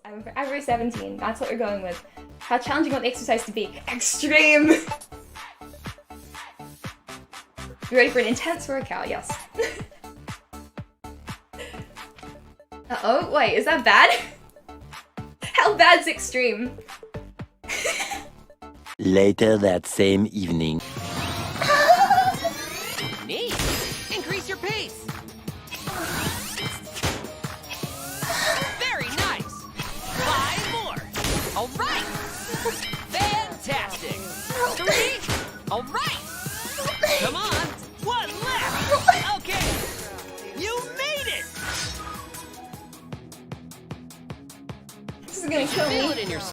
I'm forever 17. That's what we're going with. How challenging you want the exercise to be? Extreme! You ready for an intense workout? Yes. Uh-oh, wait, is that bad? How bad's extreme? Later that same evening. Neat! Increase your pace! Very nice! 5 more! Alright! Fantastic! 3! Alright!